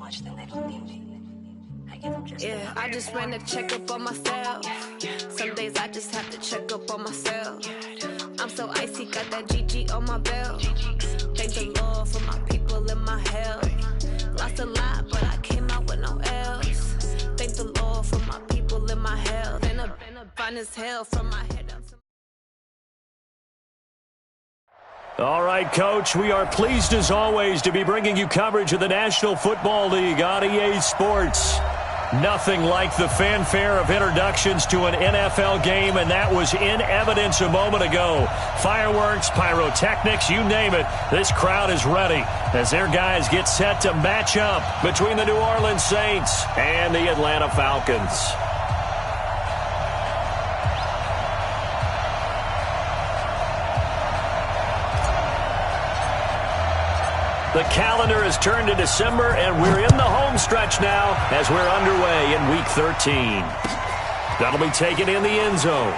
much that they don't need me. I give them just Yeah, I just ran a checkup on myself. Some days I just have to check up on myself. I'm so icy, got that GG on my belt. Thank the Lord for my people and my health. Lost a lot, but I came out with no else. Thank the Lord for my people and my health. And I've been fine as hell from my head up to All right, Coach, we are pleased as always to be bringing you coverage of the National Football League on EA Sports. Nothing like the fanfare of introductions to an NFL game, and that was in evidence a moment ago. Fireworks, pyrotechnics, you name it. This crowd is ready as their guys get set to match up between the New Orleans Saints and the Atlanta Falcons. The calendar has turned to December, and we're in the home stretch now as we're underway in Week 13. That'll be taken in the end zone.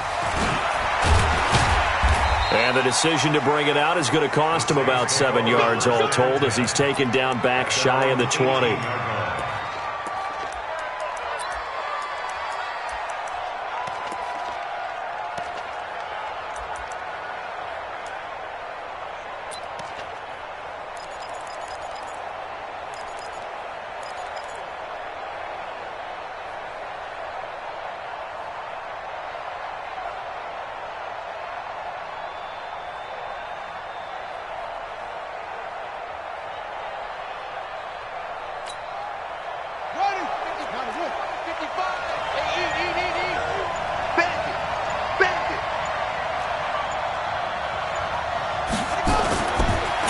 And the decision to bring it out is going to cost him about 7 yards all told as he's taken down back shy of the 20.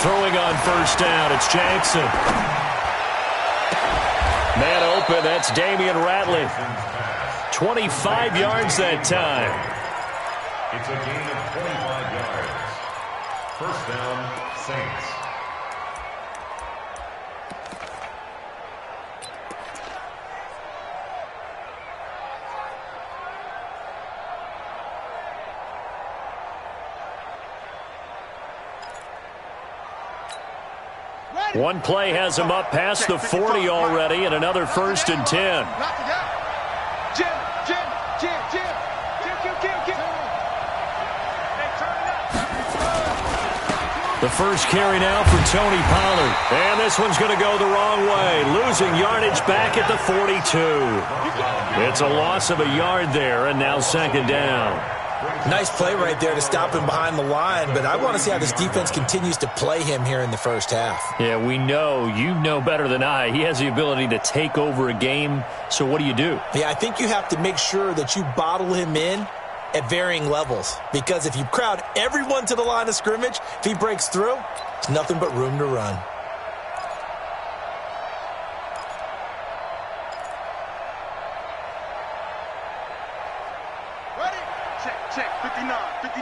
Throwing on first down, it's Jackson. Man open, that's Damian Ratley. 25 yards that time. It's a gain of 25 yards. First down, Saints. One play has him up past the 40 already, and another 1st and 10. The first carry now for Tony Pollard. And this one's going to go the wrong way, losing yardage back at the 42. It's a loss of a yard there, and now 2nd down. Nice play right there to stop him behind the line, but I want to see how this defense continues to play him here in the first half. Yeah, we know. You know better than I. He has the ability to take over a game, so what do you do? Yeah, I think you have to make sure that you bottle him in at varying levels, because if you crowd everyone to the line of scrimmage, if he breaks through, there's nothing but room to run. Check, 59. Check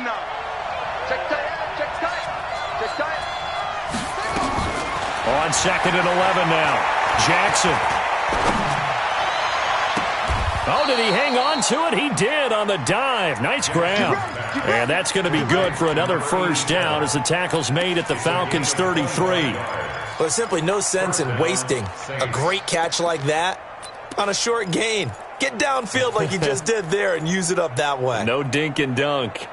tight. On 2nd and 11 now. Jackson. Oh, did he hang on to it? He did on the dive. Nice grab. And that's going to be good for another first down as the tackle's made at the Falcons' 33. Well, there's simply no sense in wasting a great catch like that on a short gain. Get downfield like you just did there and use it up that way. No dink and dunk.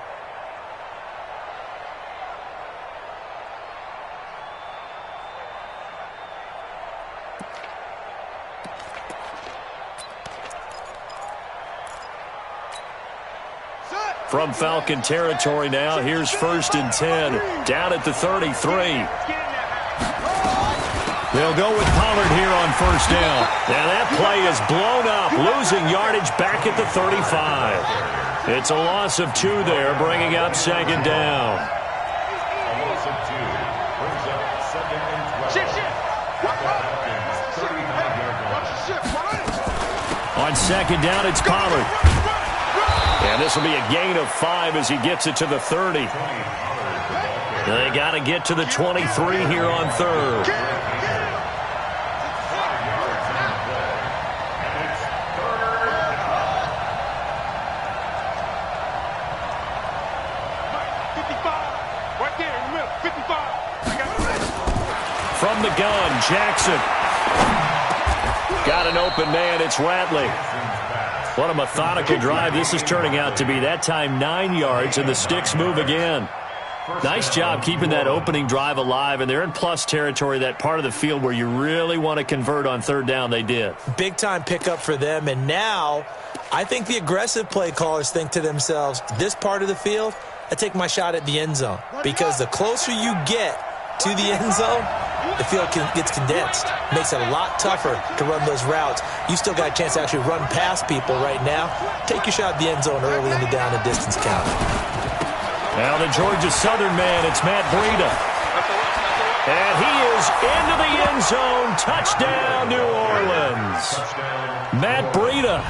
From Falcon territory now, here's 1st and 10, down at the 33. They'll go with Pollard here on first down. And that play is blown up, losing yardage back at the 35. It's a loss of 2 there, bringing up 2nd down. A loss of 2 brings up 2nd and 12. On 2nd down, it's Pollard. And this will be a gain of 5 as he gets it to the 30. They got to get to the 23 here on 3rd. From the gun, Jackson. Got an open man. It's Ratley. What a methodical drive this is turning out to be. That time 9 yards, and the sticks move again. Nice job keeping that opening drive alive, and they're in plus territory, that part of the field where you really want to convert on third down. They did. Big-time pickup for them, and now I think the aggressive play callers think to themselves, this part of the field, I take my shot at the end zone, because the closer you get to the end zone, the field gets condensed. Makes it a lot tougher to run those routes. You still got a chance to actually run past people right now. Take your shot at the end zone early in the down and distance count. Now the Georgia Southern man, it's Matt Breida. And he is into the end zone. Touchdown, New Orleans. Matt Breida,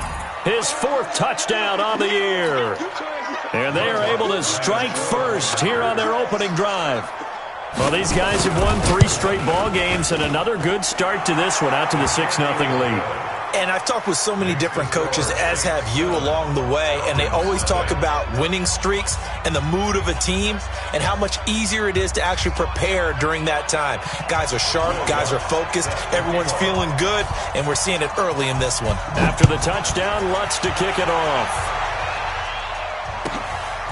his 4th touchdown on the year. And they are able to strike first here on their opening drive. Well, these guys have won 3 straight ball games, and another good start to this one, out to the 6-0 lead. And I've talked with so many different coaches, as have you, along the way, and they always talk about winning streaks and the mood of a team and how much easier it is to actually prepare during that time. Guys are sharp, guys are focused, everyone's feeling good, and we're seeing it early in this one. After the touchdown, Lutz to kick it off.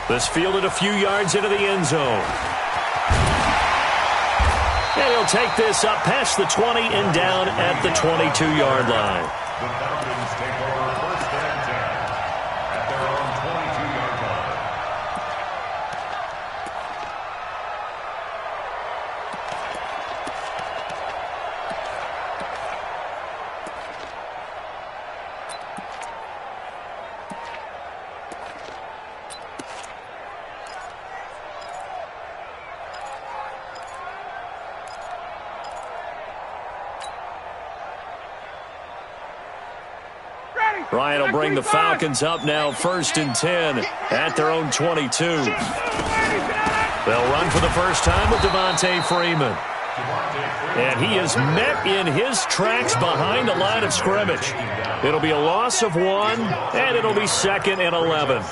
This fielded a few yards into the end zone. And he'll take this up past the 20 and down at the 22-yard line. The Falcons take over 1st and 10 at their own 22-yard line. Ryan will bring the Falcons up now 1st and 10 at their own 22. They'll run for the first time with Devontae Freeman. And he is met in his tracks behind the line of scrimmage. It'll be a loss of 1, and it'll be 2nd and 11.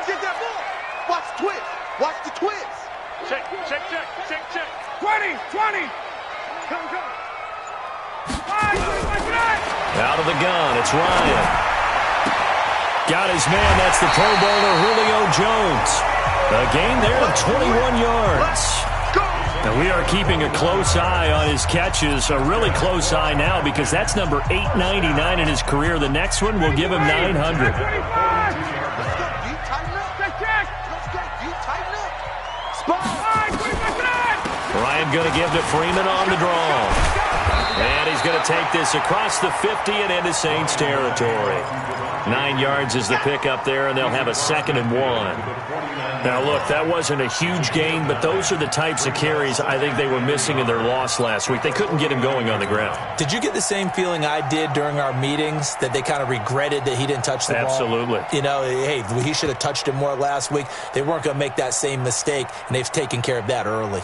Get that ball. Watch the twist. Watch the twist. Check. 20. Out of the gun, it's Ryan. Got his man, that's the Pro Bowler Julio Jones. A gain there of 21 yards. And we are keeping a close eye on his catches, a really close eye now, because that's number 899 in his career. The next one will give him 900. Ryan going to give to Freeman on the draw. And he's going to take this across the 50 and into Saints territory. 9 yards is the pickup there, and they'll have a 2nd and 1. Now, look, that wasn't a huge gain, but those are the types of carries I think they were missing in their loss last week. They couldn't get him going on the ground. Did you get the same feeling I did during our meetings, that they kind of regretted that he didn't touch the ball? Absolutely. You know, hey, he should have touched it more last week. They weren't going to make that same mistake, and they've taken care of that early.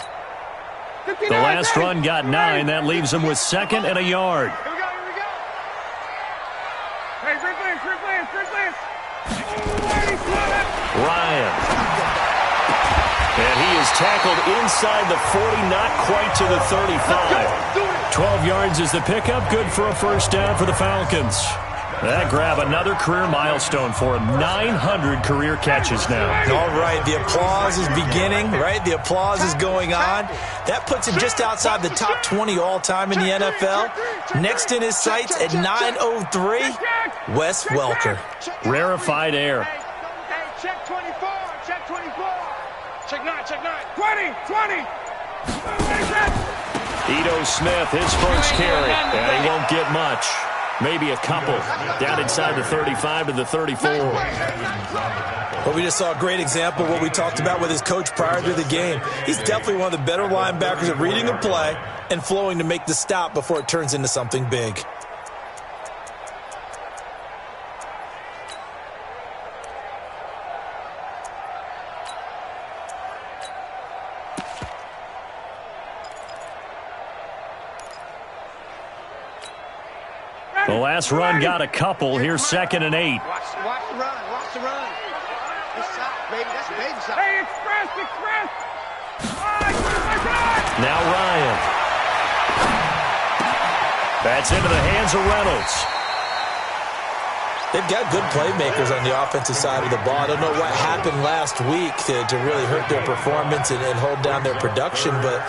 The last run got 9. That leaves them with 2nd and a yard. Here we go. Hey, free plans. Ryan. And he is tackled inside the 40, not quite to the 35. 12 yards is the pickup. Good for a first down for the Falcons. That grab another career milestone for him. 900 career catches now. All right, the applause is beginning, right? The applause is going on. That puts him just outside the top 20 all-time in the NFL. Next in his sights at 903, Wes Welker. Rarefied air. Check 24. Check 9. 20. Ito Smith, his first carry, and he won't get much. Maybe a couple. Down inside the 35 to the 34. Well, we just saw a great example of what we talked about with his coach prior to the game. He's definitely one of the better linebackers at reading a play and flowing to make the stop before it turns into something big. The last run got a couple. Here's 2nd and 8. Watch the run. It's top, baby. That's baby side. Hey, express. Now Ryan. That's into the hands of Reynolds. They've got good playmakers on the offensive side of the ball. I don't know what happened last week to really hurt their performance and hold down their production, but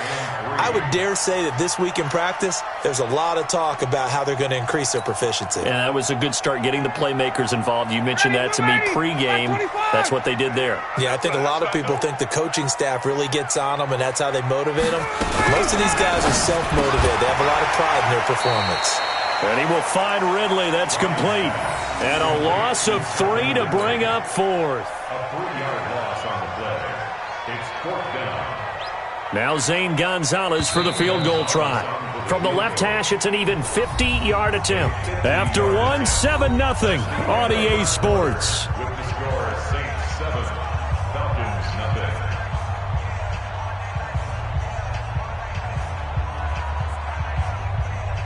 I would dare say that this week in practice, there's a lot of talk about how they're going to increase their proficiency. Yeah, that was a good start, getting the playmakers involved. You mentioned that to me pregame. That's what they did there. Yeah, I think a lot of people think the coaching staff really gets on them, and that's how they motivate them. Most of these guys are self-motivated. They have a lot of pride in their performance. And he will find Ridley. That's complete. And a loss of 3 to bring up fourth. A 3-yard loss on the play. It's 4th down. Now Zane Gonzalez for the field goal try. From the left hash, it's an even 50-yard attempt. After one, 7-0 on EA Sports. With the score, Saints 7, Falcons nothing.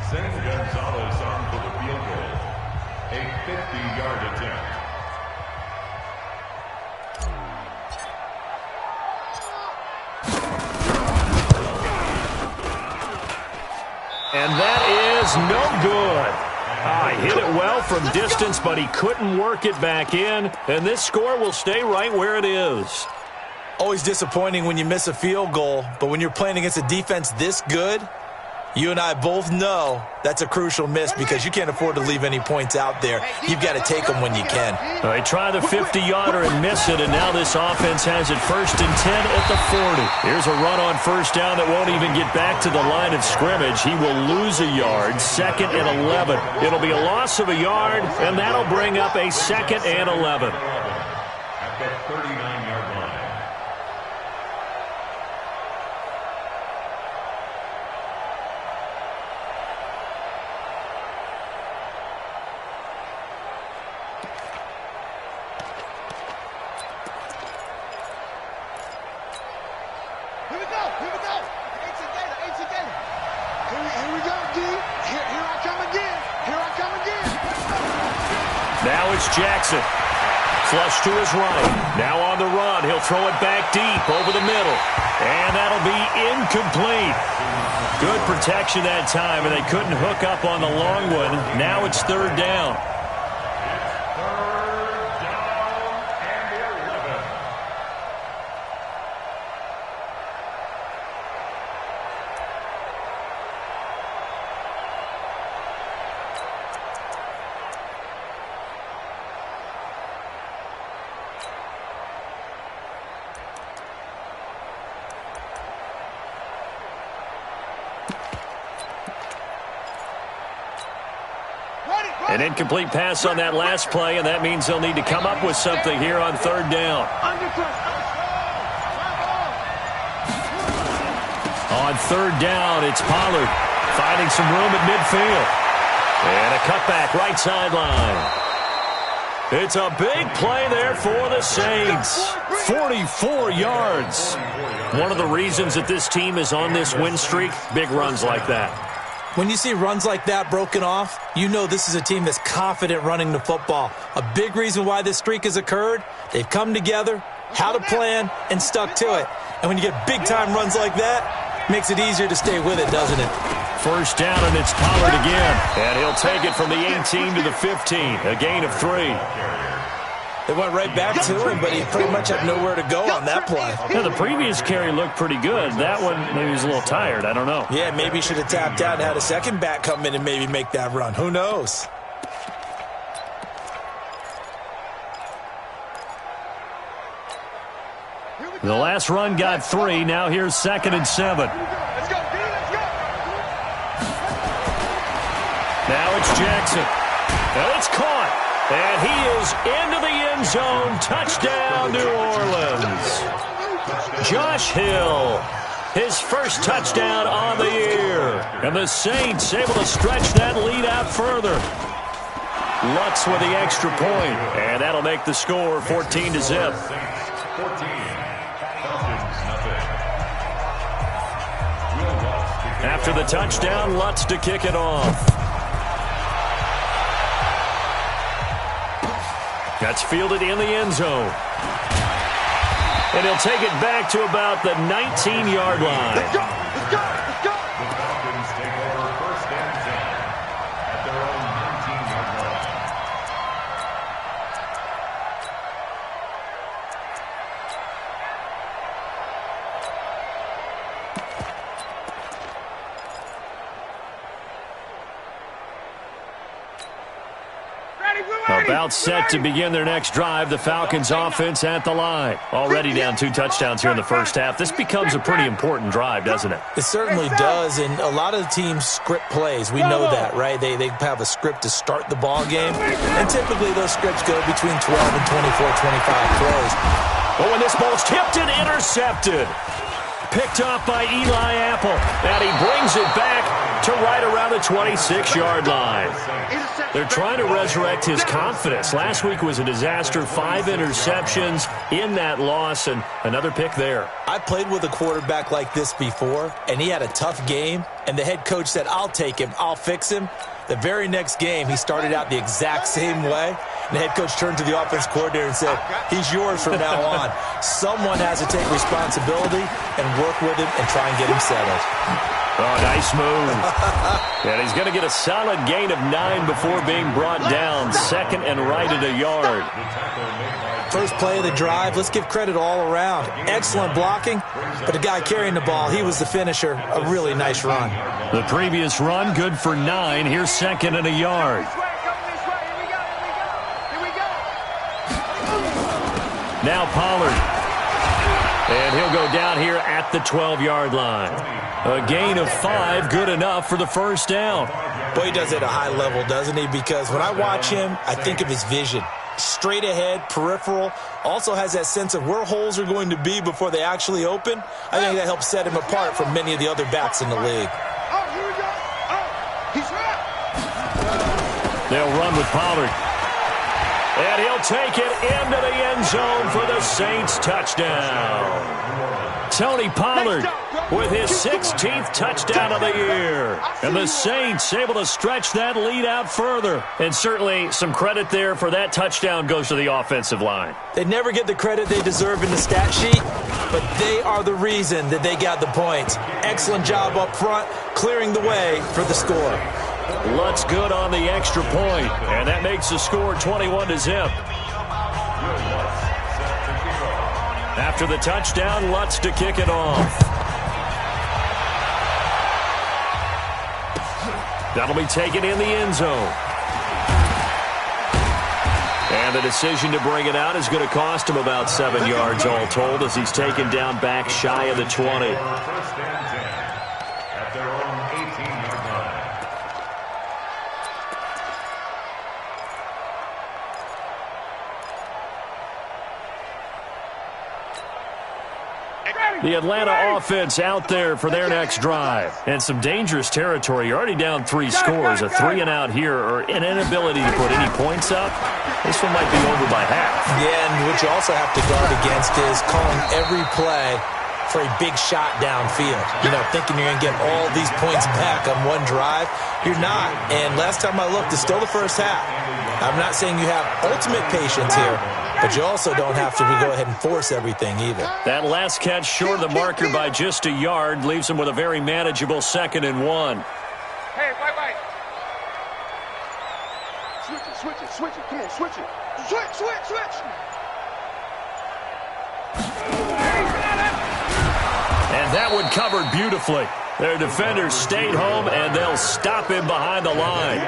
Zane Gonzalez on for the field goal. A 50-yard attempt. And that is no good. He hit it well from distance, but he couldn't work it back in. And this score will stay right where it is. Always disappointing when you miss a field goal, but when you're playing against a defense this good, you and I both know that's a crucial miss because you can't afford to leave any points out there. You've got to take them when you can. They try the 50-yarder and miss it, and now this offense has it 1st and 10 at the 40. Here's a run on 1st down that won't even get back to the line of scrimmage. He will lose a yard, 2nd and 11. It'll be a loss of a yard, and that'll bring up a 2nd and 11. At the 39-yard line. Now it's Jackson. Flush to his right. Now on the run. He'll throw it back deep over the middle. And that'll be incomplete. Good protection that time, and they couldn't hook up on the long one. Now it's 3rd down. An incomplete pass on that last play, and that means they'll need to come up with something here on 3rd down. On 3rd down, it's Pollard finding some room at midfield. And a cutback right sideline. It's a big play there for the Saints. 44 yards. One of the reasons that this team is on this win streak, big runs like that. When you see runs like that broken off, you know this is a team that's confident running the football. A big reason why this streak has occurred, they've come together, had a plan, and stuck to it. And when you get big-time runs like that, it makes it easier to stay with it, doesn't it? 1st down, and it's Pollard again. And he'll take it from the 18 to the 15, a gain of 3. They went right back to him, but he pretty much had nowhere to go on that play. Yeah, the previous carry looked pretty good. That one, maybe he was a little tired. I don't know. Yeah, maybe he should have tapped out and had a second back come in and maybe make that run. Who knows? The last run got 3. Now here's 2nd and 7. Let's go, D, let's go. Now it's Jackson. And it's caught. And he is into the end zone. Touchdown, New Orleans. Josh Hill, his first touchdown on the year. And the Saints able to stretch that lead out further. Lutz with the extra point. And that'll make the score 14 to zip. 14. After the touchdown, Lutz to kick it off. That's fielded in the end zone. And he'll take it back to about the 19-yard line. Let's go! Let's go! Let's go! The Falcons take over first and 10 at their own 19-yard line. About set to begin their next drive, the Falcons offense at the line. Already down 2 touchdowns here in the first half. This becomes a pretty important drive, doesn't it? It certainly does, and a lot of the teams script plays. We know that, right? They have a script to start the ball game, and typically those scripts go between 12 and 24, 25 plays. But when this ball's tipped and intercepted, picked off by Eli Apple, and he brings it back to right around the 26-yard line. They're trying to resurrect his confidence. Last week was a disaster, 5 interceptions in that loss, and another pick there. I played with a quarterback like this before, and he had a tough game, and the head coach said, I'll take him, I'll fix him. The very next game, he started out the exact same way, and the head coach turned to the offense coordinator and said, he's yours from now on. Someone has to take responsibility and work with him and try and get him settled. Oh, nice move. And he's going to get a solid gain of 9 before being brought down. Second and right at a yard. First play of the drive, let's give credit all around. Excellent blocking, but the guy carrying the ball, he was the finisher. A really nice run. The previous run, good for 9. Here's second and a yard. Now Pollard. And he'll go down here at the 12-yard line. A gain of 5, good enough for the first down. Boy, he does it at a high level, doesn't he? Because when I watch him, I think of his vision. Straight ahead, peripheral, also has that sense of where holes are going to be before they actually open. I think that helps set him apart from many of the other backs in the league. Oh, here we go. Oh, he's hurt. They'll run with Pollard. And he'll take it into the end zone for the Saints touchdown. Tony Pollard with his 16th touchdown of the year. And the Saints able to stretch that lead out further. And certainly some credit there for that touchdown goes to the offensive line. They never get the credit they deserve in the stat sheet, but they are the reason that they got the points. Excellent job up front, clearing the way for the score. Lutz good on the extra point, and that makes the score 21-0. After the touchdown, Lutz to kick it off. That'll be taken in the end zone. And the decision to bring it out is going to cost him about 7 yards all told as he's taken down back shy of the 20. First and 10 at their own 18-yard line. The Atlanta offense out there for their next drive. And some dangerous territory. You're already down 3 scores. A 3-and-out here or an inability to put any points up. This one might be over by half. Yeah, and what you also have to guard against is calling every play for a big shot downfield. You know, thinking you're going to get all these points back on one drive. You're not. And last time I looked, it's still the first half. I'm not saying you have ultimate patience here, but you also don't have to go ahead and force everything either. That last catch short of the marker by just a yard leaves him with a very manageable 2nd and 1. Hey, wait. Switch it. Come on, switch it. Switch. And that one covered beautifully. Their defenders stayed home, and they'll stop him behind the line.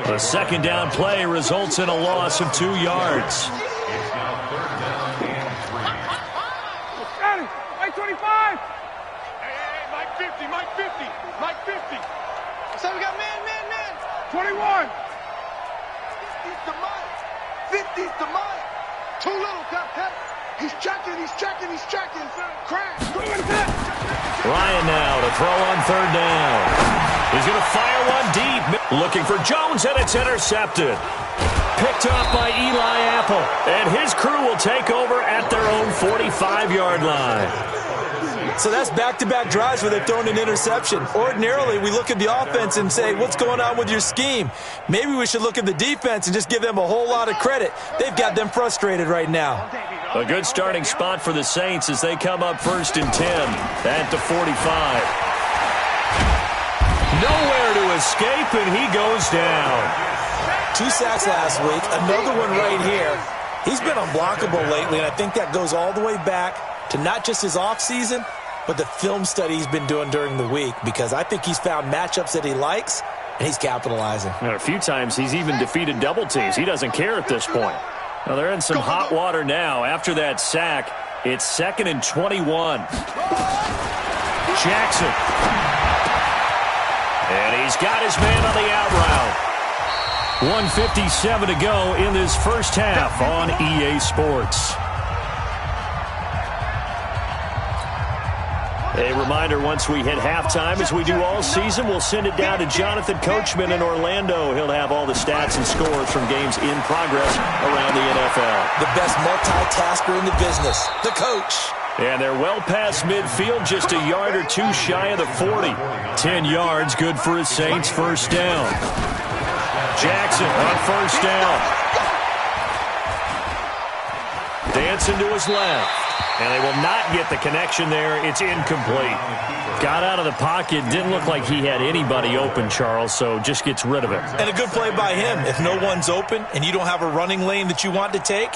The second down play results in a loss of 2 yards. It's now 3rd down and 3. Got him. Mike 25. Hey, Mike 50. Mike 50. So we got man. 21. 50's the Mike. 50's the Mike. Too little, cut. He's checking. Crash. Ryan now to throw on 3rd down. He's going to fire one deep. Looking for Jones, and it's intercepted. Picked up by Eli Apple. And his crew will take over at their own 45-yard line. So that's back-to-back drives where they've thrown an interception. Ordinarily, we look at the offense and say, what's going on with your scheme? Maybe we should look at the defense and just give them a whole lot of credit. They've got them frustrated right now. A good starting spot for the Saints as they come up 1st and 10 at the 45. Nowhere to escape, and he goes down. 2 sacks last week, another one right here. He's been unblockable lately, and I think that goes all the way back to not just his offseason, but the film study he's been doing during the week, because I think he's found matchups that he likes, and he's capitalizing. And a few times he's even defeated double teams. He doesn't care at this point. Now they're in some hot water now. After that sack, it's 2nd and 21. Jackson. And he's got his man on the out route. 1:57 to go in this first half on EA Sports. A reminder, once we hit halftime, as we do all season, we'll send it down to Jonathan Coachman in Orlando. He'll have all the stats and scores from games in progress around the NFL. The best multitasker in the business, the coach. And they're well past midfield, just a yard or two shy of the 40. 10 yards, good for his Saints, first down. Jackson on first down. Dancing to his left. And they will not get the connection there. It's incomplete. Got out of the pocket. Didn't look like he had anybody open, Charles, so just gets rid of it. And a good play by him. If no one's open and you don't have a running lane that you want to take,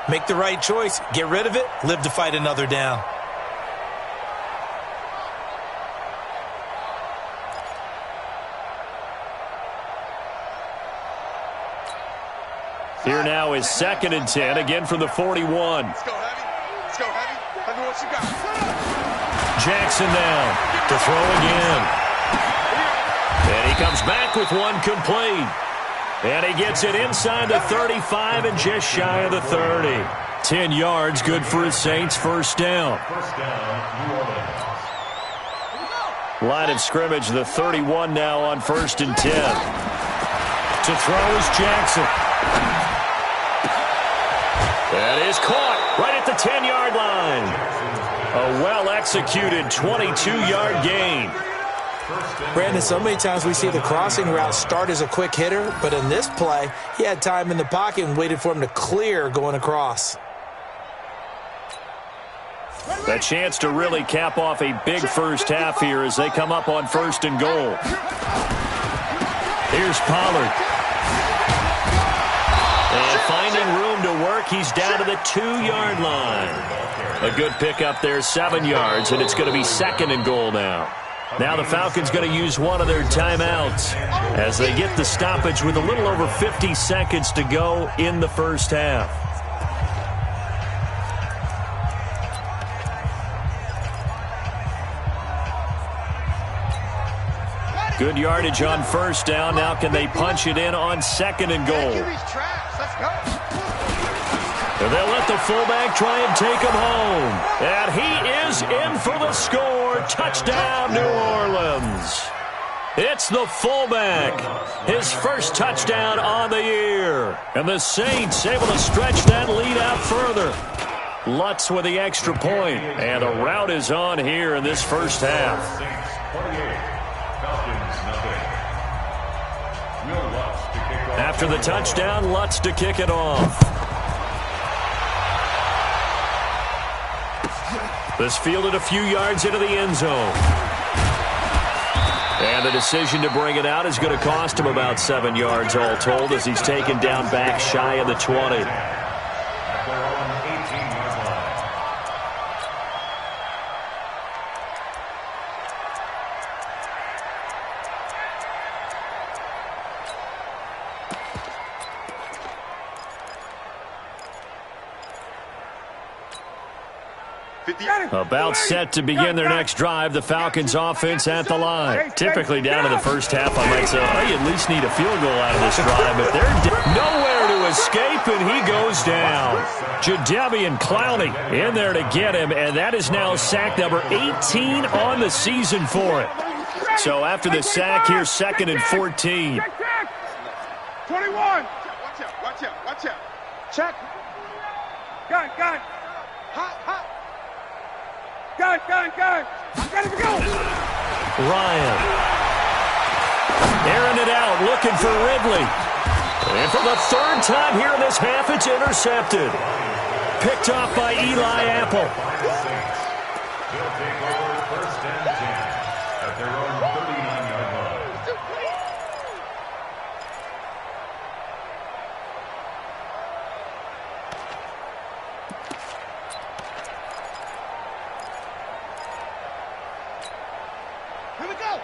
make the right choice. Get rid of it. Live to fight another down. Here now is 2nd and 10, again from the 41. Let's go, Heavy. Let's go, Heavy. Let me what you got. Jackson down to throw again. And he comes back with one complete. And he gets it inside the 35 and just shy of the 30. 10 yards, good for his Saints, first down. Line of scrimmage, the 31 now on 1st and 10. To throw is Jackson. That is caught right at the 10-yard line. A well-executed 22-yard gain. Brandon, so many times we see the crossing route start as a quick hitter, but in this play, he had time in the pocket and waited for him to clear going across. A chance to really cap off a big first half here as they come up on 1st and goal. Here's Pollard. And finding room to work, he's down to the 2-yard line. A good pickup there, 7 yards, and it's going to be 2nd and goal now. Now the Falcons going to use one of their timeouts as they get the stoppage with a little over 50 seconds to go in the first half. Good yardage on first down. Now can they punch it in on 2nd and goal? And they'll let the fullback try and take him home. And he is in for the score. Touchdown, New Orleans. It's the fullback. His first touchdown on the year. And the Saints able to stretch that lead out further. Lutz with the extra point. And the rout is on here in this first half. After the touchdown, Lutz to kick it off. This fielded a few yards into the end zone. And the decision to bring it out is going to cost him about 7 yards all told as he's taken down back shy of the 20. About set to begin their next drive, the Falcons offense at the line. Typically down in the first half, I might say, oh, you at least need a field goal out of this drive, but they're nowhere to escape, and he goes down. Jadeveon Clowney in there to get him, and that is now sack number 18 on the season for it. So after the sack, here's 2nd and 14. 21. Watch out. Check. Gun. Hot. Gun. Ready to go. Ryan. Airing it out, looking for Ridley. And for the 3rd time here in this half, it's intercepted. Picked off by Eli Apple. They'll take over first and 10 at their own 39-yard line.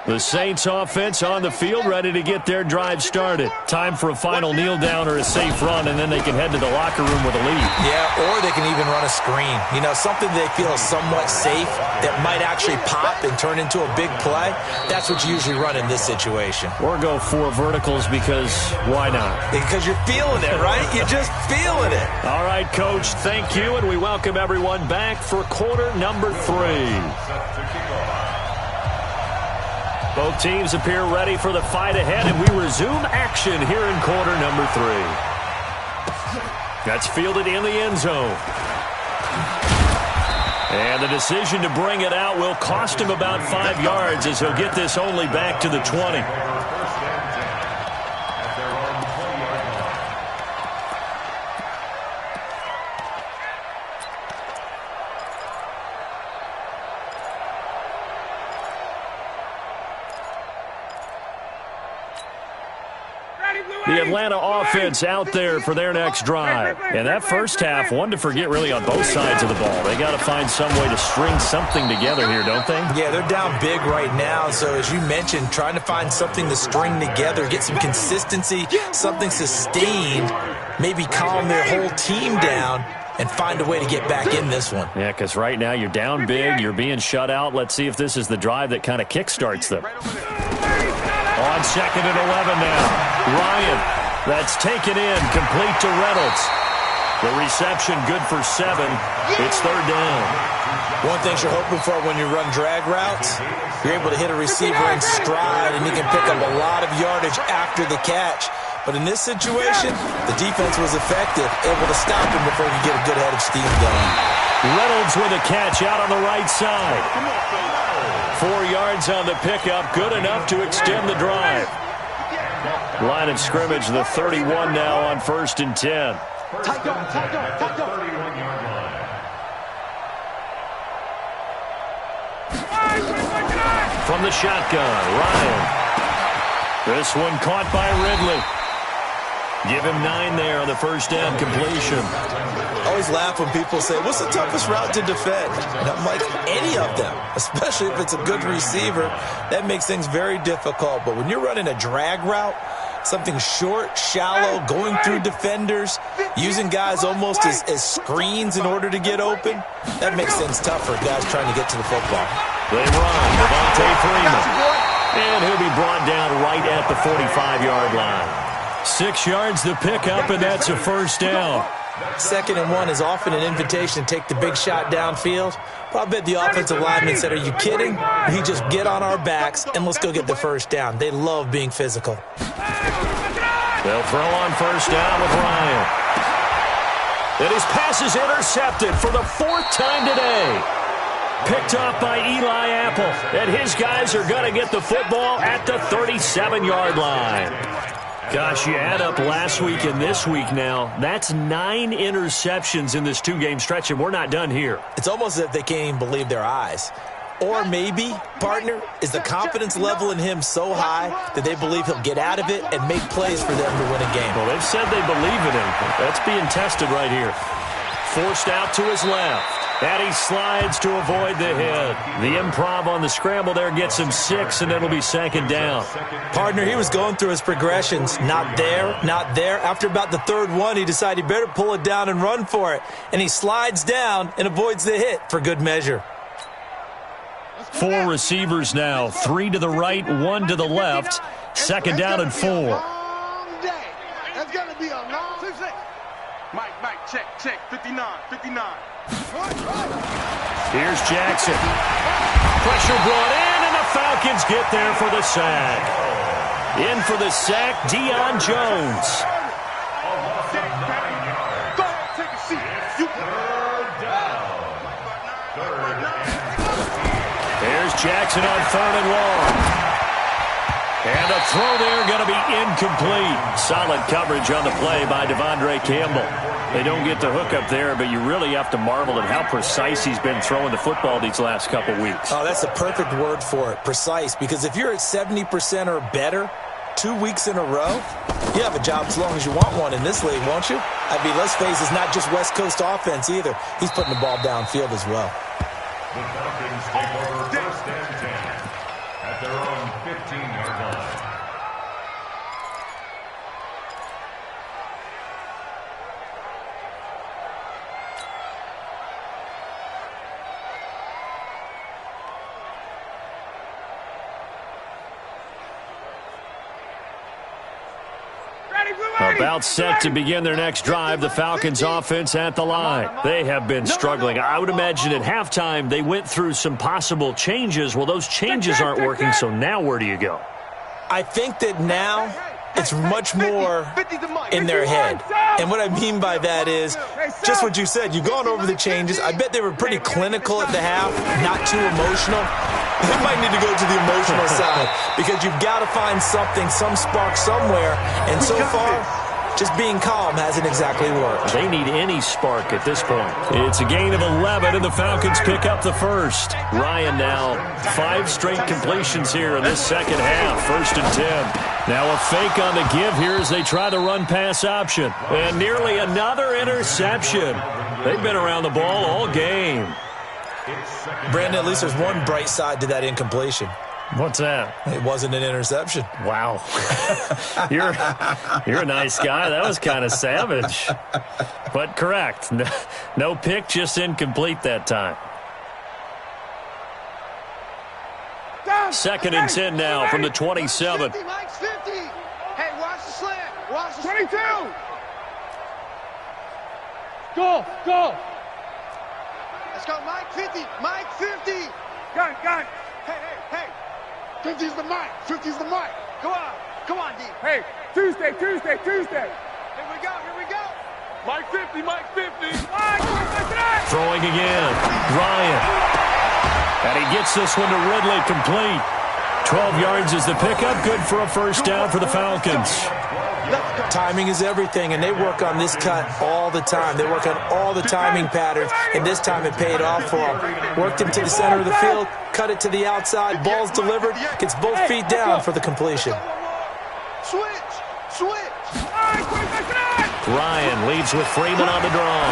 The Saints offense on the field, ready to get their drive started. Time for a final kneel down or a safe run, and then they can head to the locker room with a lead. Yeah, or they can even run a screen. You know, something they feel is somewhat safe that might actually pop and turn into a big play. That's what you usually run in this situation. Or go 4 verticals because why not? Because you're feeling it, right? You're just feeling it. All right, Coach, thank you, and we welcome everyone back for quarter number 3. Both teams appear ready for the fight ahead, and we resume action here in quarter number 3. That's fielded in the end zone. And the decision to bring it out will cost him about 5 yards as he'll get this only back to the 20. The Atlanta offense out there for their next drive. And that first half, one to forget really on both sides of the ball. They got to find some way to string something together here, don't they? Yeah, they're down big right now. So as you mentioned, trying to find something to string together, get some consistency, something sustained, maybe calm their whole team down and find a way to get back in this one. Yeah, because right now you're down big, you're being shut out. Let's see if this is the drive that kind of kickstarts them. On 2nd and 11 now. Ryan, that's taken in, complete to Reynolds. The reception good for 7. It's 3rd down. One thing you're hoping for when you run drag routes, you're able to hit a receiver in stride, and you can pick up a lot of yardage after the catch. But in this situation, the defense was effective, able to stop him before he could get a good head of steam going. Reynolds with a catch out on the right side. 4 yards on the pickup, good enough to extend the drive. Line of scrimmage, the 31 now on 1st and 10. From the shotgun, Ryan. This one caught by Ridley. Give him 9 there on the first down completion. I always laugh when people say, what's the toughest route to defend? And I'm like, any of them, especially if it's a good receiver. That makes things very difficult. But when you're running a drag route, something short, shallow, going through defenders, using guys almost as screens in order to get open, that makes things tough for guys trying to get to the football. They run, Devontae Freeman. And he'll be brought down right at the 45-yard line. 6 yards the pickup, and that's a first down. 2nd and 1 is often an invitation to take the big shot downfield. But I bet the offensive lineman said, are you kidding? He just get on our backs, and let's go get the first down. They love being physical. They'll throw on first down with Ryan. And his pass is intercepted for the 4th time today. Picked off by Eli Apple. And his guys are going to get the football at the 37-yard line. Gosh, you add up last week and this week now, that's 9 interceptions in this 2-game stretch, and we're not done here. It's almost as if they can't even believe their eyes. Or maybe, partner, is the confidence level in him so high that they believe he'll get out of it and make plays for them to win a game. Well, they've said they believe in him. That's being tested right here. Forced out to his left. And he slides to avoid the hit. The improv on the scramble there gets him 6, and it'll be 2nd down. Partner, he was going through his progressions. Not there, not there. After about the 3rd one, he decided he better pull it down and run for it. And he slides down and avoids the hit for good measure. 4 receivers now. 3 to the right, 1 to the left. 2nd down and 4. That's going to be a long 6. Mike, check. 59. Here's Jackson. Pressure brought in, and the Falcons get there for the sack. In for the sack, Deion Jones. Go ahead, take a seat. There's Jackson on 3rd and long. And the throw there going to be incomplete. Solid coverage on the play by Devondre Campbell. They don't get the hook up there, but you really have to marvel at how precise he's been throwing the football these last couple weeks. Oh, that's a perfect word for it, precise, because if you're at 70% or better 2 weeks in a row, you have a job as long as you want one in this league, won't you? I mean, let's face it, it's not just West Coast offense either. He's putting the ball downfield as well. The Falcons take over 1st and 10 at their own 15-yard line. About set to begin their next drive, the Falcons offense at the line. They have been struggling. I would imagine at halftime they went through some possible changes. Well, those changes aren't working, so now where do you go? I think that now it's much more in their head. And what I mean by that is just what you said. You've gone over the changes. I bet they were pretty clinical at the half, not too emotional. They might need to go to the emotional side because you've got to find something, some spark somewhere. And so far, just being calm hasn't exactly worked. They need any spark at this point. It's a gain of 11, and the Falcons pick up the first. Ryan now 5 straight completions here in this second half. 1st and 10. Now a fake on the give here as they try the run-pass option. And nearly another interception. They've been around the ball all game. Brandon, at least there's one bright side to that incompletion. What's that? It wasn't an interception. Wow. You're a nice guy. That was kind of savage. But correct. No pick, just incomplete that time. 2nd and 10 now from the 27. 50, Mike's 50. Hey, watch the slant. Watch the 22. Go. Let's go, Mike 50. Mike 50. Got it. Hey. 50's the Mike. 50's the Mike. Come on, D. Hey, Tuesday. Here we go. Mike 50. Throwing again. Ryan. And he gets this one to Ridley, complete. 12 yards is the pickup. Good for a first down for the Falcons. Timing is everything, and they work on this cut all the time. They work on all the timing patterns, and this time it paid off for them. Worked him to the center of the field, cut it to the outside, ball's delivered, gets both feet down for the completion. Switch. Ryan leads with Freeman on the draw.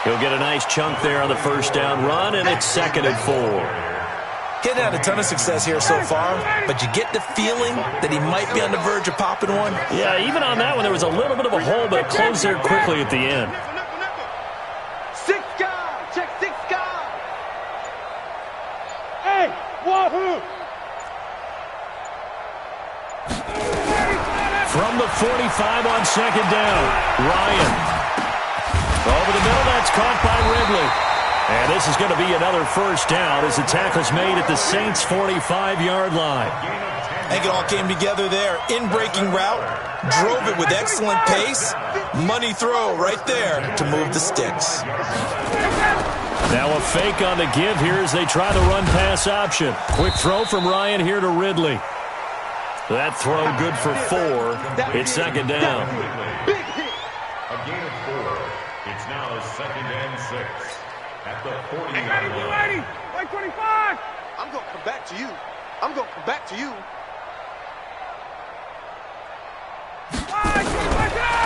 He'll get a nice chunk there on the first down run, and it's 2nd and 4. Getting had a ton of success here so far, but you get the feeling that he might be on the verge of popping one. Yeah, even on that one, there was a little bit of a hole, but it closed there quickly at the end. 6 guys. Check 6 guys. Hey, wahoo. From the 45 on 2nd down, Ryan. Over the middle, that's caught by Ridley. And this is going to be another first down as the tackle's made at the Saints' 45-yard line. I think it all came together there. In-breaking route, drove it with excellent pace. Money throw right there to move the sticks. Now a fake on the give here as they try the run-pass option. Quick throw from Ryan here to Ridley. That throw good for 4. It's 2nd down. A gain of 4. It's now 2nd and 6. At the 40-yard line. Like 25. I'm going to come back to you.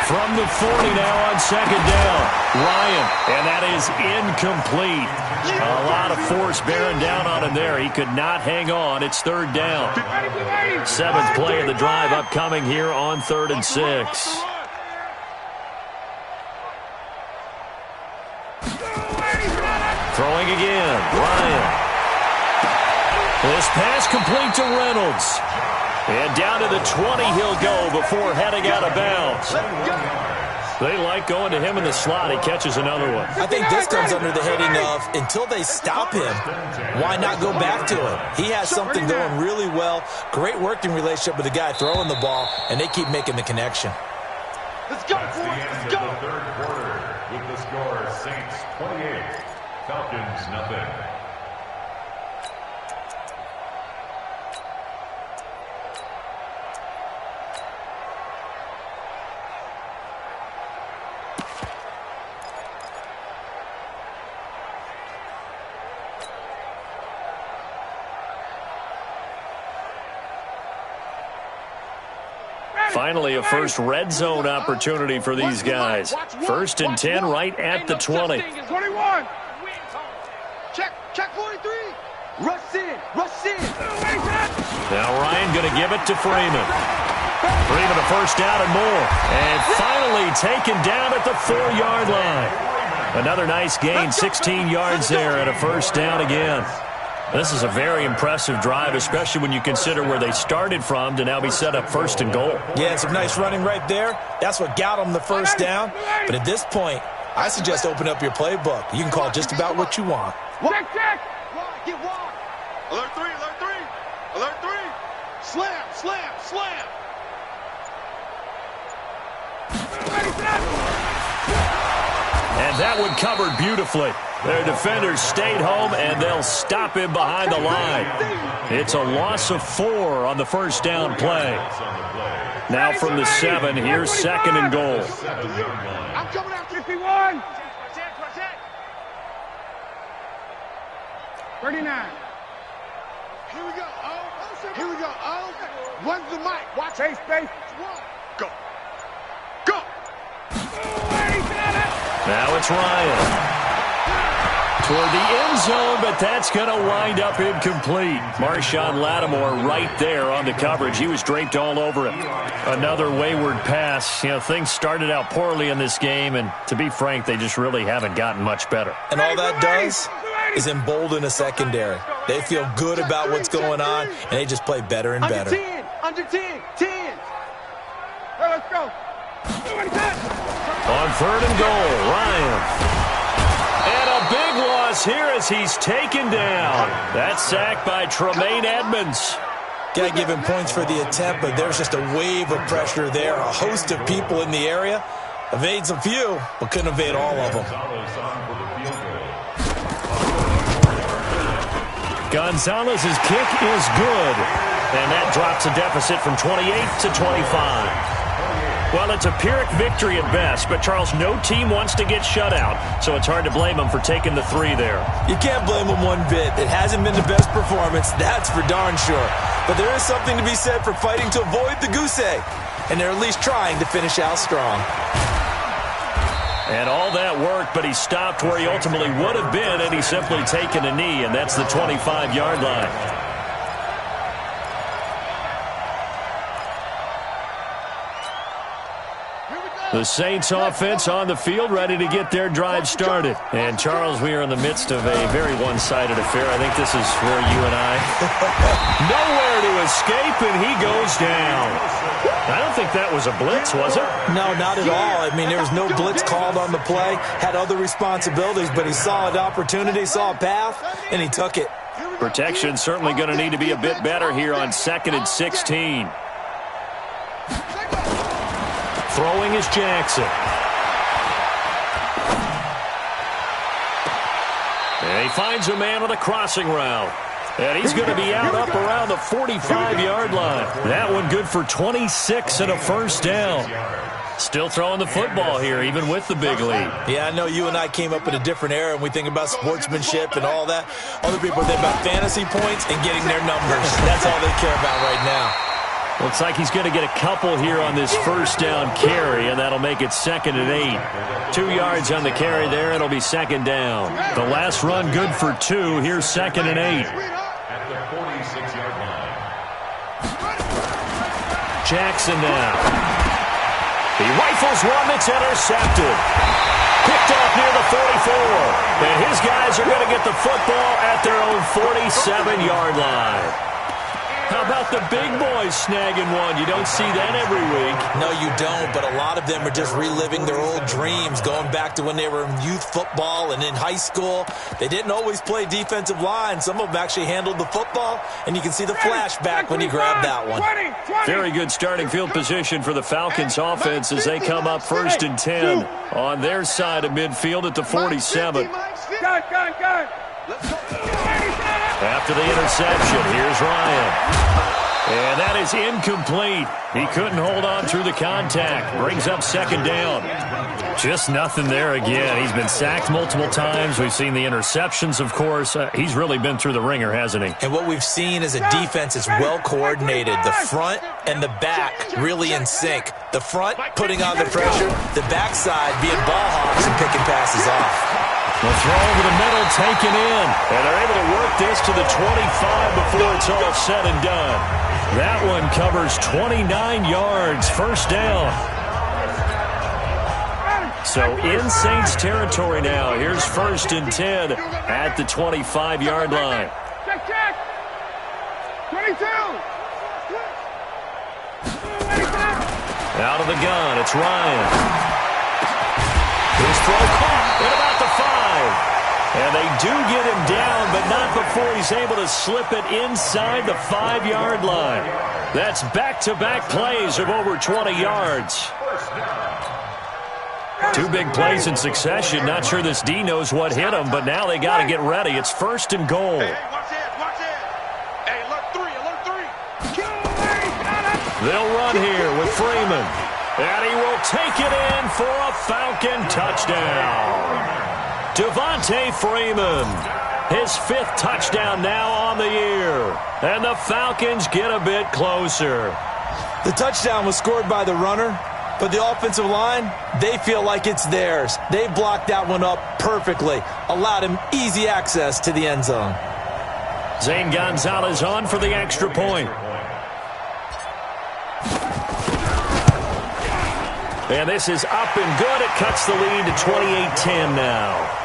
From the 40 now on 2nd down, Ryan, and that is incomplete. A lot of force bearing down on him there. He could not hang on. It's 3rd down. 7th play of the drive upcoming here on 3rd and 6. Throwing again, Ryan. This pass complete to Reynolds. And down to the 20 he'll go before heading out of bounds. They like going to him in the slot. He catches another one. I think this comes under the heading of, until they stop him, why not go back to him? He has something going really well. Great working relationship with the guy throwing the ball, and they keep making the connection. Let's go, That's the end of the 3rd quarter with the score Saints 28, Falcons nothing. Finally, a first red zone opportunity for these guys. 1st and 10 right at the 20. 21. Check 43. Rush in. Now Ryan going to give it to Freeman. Freeman a first down and more. And finally taken down at the 4-yard line. Another nice gain, 16 yards there and a first down again. This is a very impressive drive, especially when you consider where they started from to now be set up 1st and goal. Yeah, some nice running right there. That's what got them the first down. But at this point, I suggest open up your playbook. You can call just about what you want. Check. Get one. Alert 3. Alert 3. Slam. And that one covered beautifully. Their defenders stayed home, and they'll stop him behind the line. It's a loss of 4 on the first down play. Now from the 7, here's 2nd and goal. I'm coming out 51. 39. Here we go. Run to the mic. Watch. Space. Go. Now it's Ryan. Toward the end zone, but that's going to wind up incomplete. Marshawn Lattimore right there on the coverage. He was draped all over it. Another wayward pass. You know, things started out poorly in this game, and to be frank, they just really haven't gotten much better. And all that does is embolden a secondary. They feel good about what's going on, and they just play better and better. Under 10. Well, let's go. On 3rd and goal, Ryan. And a big loss here as he's taken down. That's sacked by Tremaine Edmonds. Got to give him points for the attempt, but there's just a wave of pressure there. A host of people in the area. Evades a few, but couldn't evade all of them. Gonzalez's kick is good. And that drops a deficit from 28 to 25. Well, it's a Pyrrhic victory at best, but, Charles, no team wants to get shut out, so it's hard to blame them for taking the 3 there. You can't blame them one bit. It hasn't been the best performance, that's for darn sure. But there is something to be said for fighting to avoid the goose egg, and they're at least trying to finish out strong. And all that work, but he stopped where he ultimately would have been, and he's simply taken a knee, and that's the 25-yard line. The Saints offense on the field, ready to get their drive started. And, Charles, we are in the midst of a very one-sided affair. I think this is where you and I... Nowhere to escape, and he goes down. I don't think that was a blitz, was it? No, not at all. I mean, there was no blitz called on the play. Had other responsibilities, but he saw an opportunity, saw a path, and he took it. Protection certainly going to need to be a bit better here on 2nd and 16. Throwing is Jackson. And he finds a man on a crossing route. And he's going to be out up around the 45-yard line. That one good for 26 and a first down. Still throwing the football here, even with the big lead. Yeah, I know you and I came up in a different era, and we think about sportsmanship and all that. Other people think about fantasy points and getting their numbers. That's all they care about right now. Looks like he's going to get a couple here on this first down carry, and that'll make it 2nd and 8. 2 yards on the carry there. It'll be 2nd down. The last run good for 2. Here's 2nd and 8. At the 46-yard line. Jackson now. He rifles one that's intercepted. Picked off near the 44. And his guys are going to get the football at their own 47-yard line. How about the big boys snagging one? You don't see that every week. No, you don't, but a lot of them are just reliving their old dreams, going back to when they were in youth football and in high school. They didn't always play defensive line. Some of them actually handled the football, and you can see the flashback when he grabbed that one. Very good starting field position for the Falcons offense as they come up 1st and 10 on their side of midfield at the 47. After the interception, here's Ryan. And that is incomplete. He couldn't hold on through the contact. Brings up 2nd down. Just nothing there again. He's been sacked multiple times. We've seen the interceptions, of course. He's really been through the ringer, hasn't he? And what we've seen is a defense that's well coordinated. The front and the back really in sync. The front putting on the pressure, the backside being ball hawks and picking passes off. The throw over the middle taken in. And they're able to work this to the 25 before it's all said and done. That one covers 29 yards. First down. So in Saints territory now. Here's 1st and 10 at the 25-yard line. Check. 22. Out of the gun, it's Ryan. His throw caught at about the 5. And they do get him down, but not before he's able to slip it inside the 5-yard line. That's back-to-back plays of over 20 yards. 2 big plays in succession. Not sure this D knows what hit him, but now they got to get ready. It's 1st and goal. Hey, watch it. Hey, alert 3. They'll run here with Freeman. And he will take it in for a Falcon touchdown. Devontae Freeman, his 5th touchdown now on the year. And the Falcons get a bit closer. The touchdown was scored by the runner, but the offensive line, they feel like it's theirs. They blocked that one up perfectly, allowed him easy access to the end zone. Zane Gonzalez on for the extra point. And this is up and good. It cuts the lead to 28-10 now.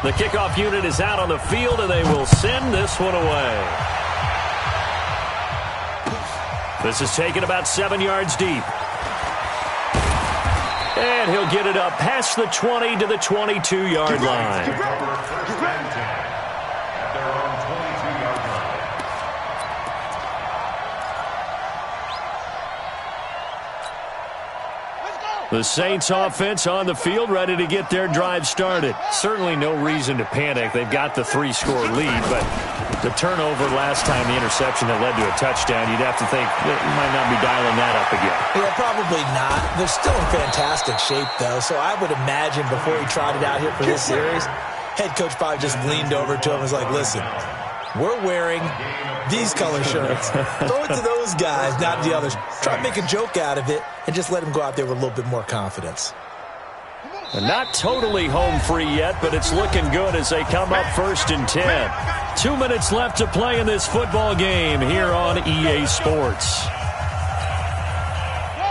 The kickoff unit is out on the field, and they will send this one away. This is taken about 7 yards deep. And he'll get it up past the 20 to the 22-yard line. The Saints offense on the field, ready to get their drive started. Certainly no reason to panic. They've got the 3-score lead, but the turnover last time, the interception that led to a touchdown, you'd have to think that you might not be dialing that up again. Yeah, probably not. They're still in fantastic shape, though, so I would imagine before he trotted out here for this series, head coach probably just leaned over to him and was like, listen, we're wearing these color shirts. Throw it to those guys, not the others. Try to make a joke out of it and just let them go out there with a little bit more confidence. Not totally home free yet, but it's looking good as they come up 1st and 10. 2 minutes left to play in this football game here on EA Sports.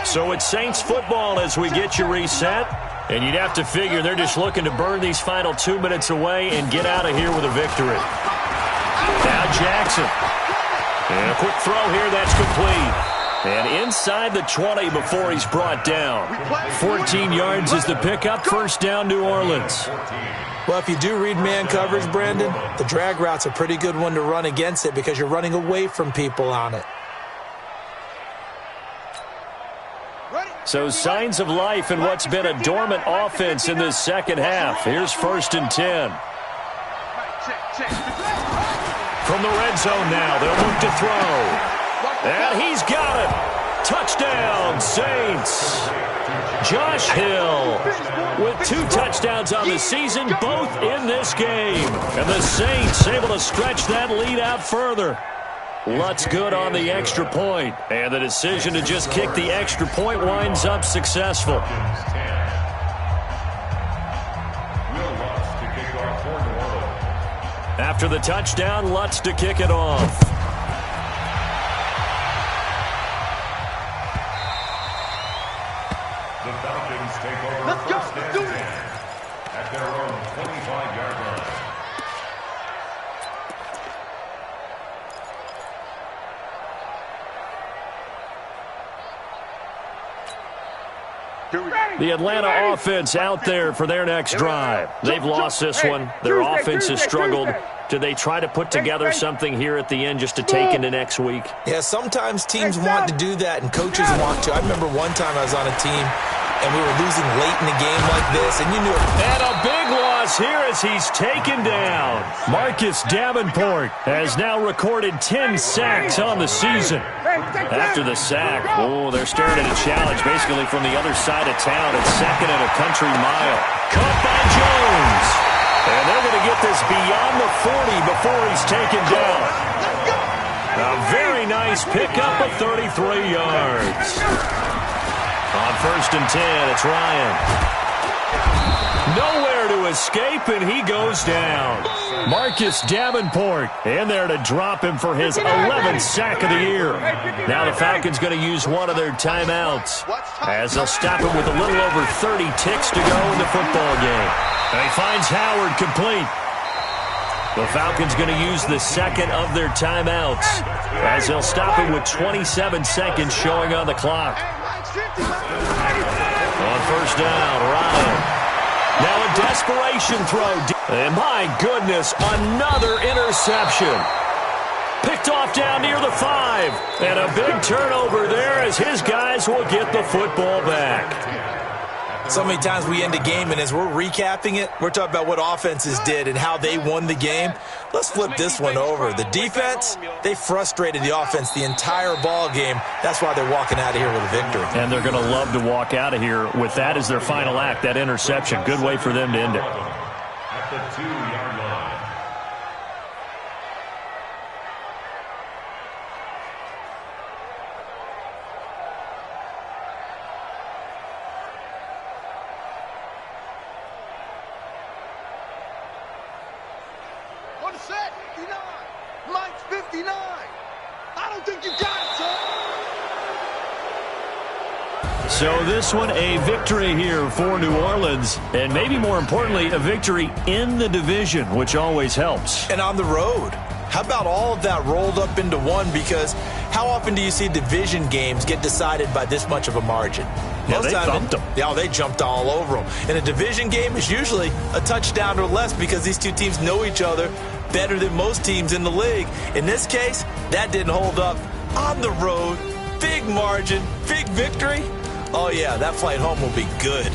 So it's Saints football as we get you reset. And you'd have to figure they're just looking to burn these final 2 minutes away and get out of here with a victory. Now Jackson. And a quick throw here, that's complete. And inside the 20 before he's brought down. 14 yards is the pickup. First down, New Orleans. Well, if you do read man coverage, Brandon, the drag route's a pretty good one to run against it because you're running away from people on it. So signs of life in what's been a dormant offense in this second half. Here's 1st and 10. From the red zone now, they'll look to throw. And he's got it. Touchdown, Saints. Josh Hill with 2 touchdowns on the season, both in this game. And the Saints able to stretch that lead out further. Lutz good on the extra point. And the decision to just kick the extra point winds up successful. After the touchdown, Lutz to kick it off. The Falcons take over first and 10 at their own 25-yard line. The Atlanta offense out there for their next drive. They've lost this one. Their offense has struggled. Do they try to put together something here at the end just to take into next week? Yeah, sometimes teams want to do that and coaches want to. I remember one time I was on a team and we were losing late in the game like this, and you knew it. And a big loss here as he's taken down. Marcus Davenport has now recorded 10 sacks on the season. After the sack, they're staring at a challenge basically from the other side of town. It's second and a country mile. Caught by Jones. And they're going to get this beyond the 40 before he's taken down. A very nice pickup of 33 yards. On 1st and 10, it's Ryan. Nowhere to escape, and he goes down. Marcus Davenport in there to drop him for his 11th sack of the year. Now the Falcons going to use one of their timeouts as they'll stop him with a little over 30 ticks to go in the football game. And he finds Howard complete. The Falcons going to use the second of their timeouts as they'll stop him with 27 seconds showing on the clock. On 1st down, Ryan. Now a desperation throw. And my goodness, another interception. Picked off down near the 5. And a big turnover there as his guys will get the football back. So many times we end a game, and as we're recapping it, we're talking about what offenses did and how they won the game. Let's flip this one over. The defense, they frustrated the offense the entire ball game. That's why they're walking out of here with a victory. And they're going to love to walk out of here with that as their final act, that interception. Good way for them to end it. At the 2-yard line. One set, 59. Mike's 59. I don't think you got it, son. So this one, a victory here for New Orleans, and maybe more importantly, a victory in the division, which always helps. And on the road. How about all of that rolled up into one? Because how often do you see division games get decided by this much of a margin? Yeah, they thumped them. Yeah, they jumped all over them. And a division game is usually a touchdown or less because these two teams know each other better than most teams in the league. In this case, that didn't hold up. On the road, big margin, big victory. Oh, yeah, that flight home will be good.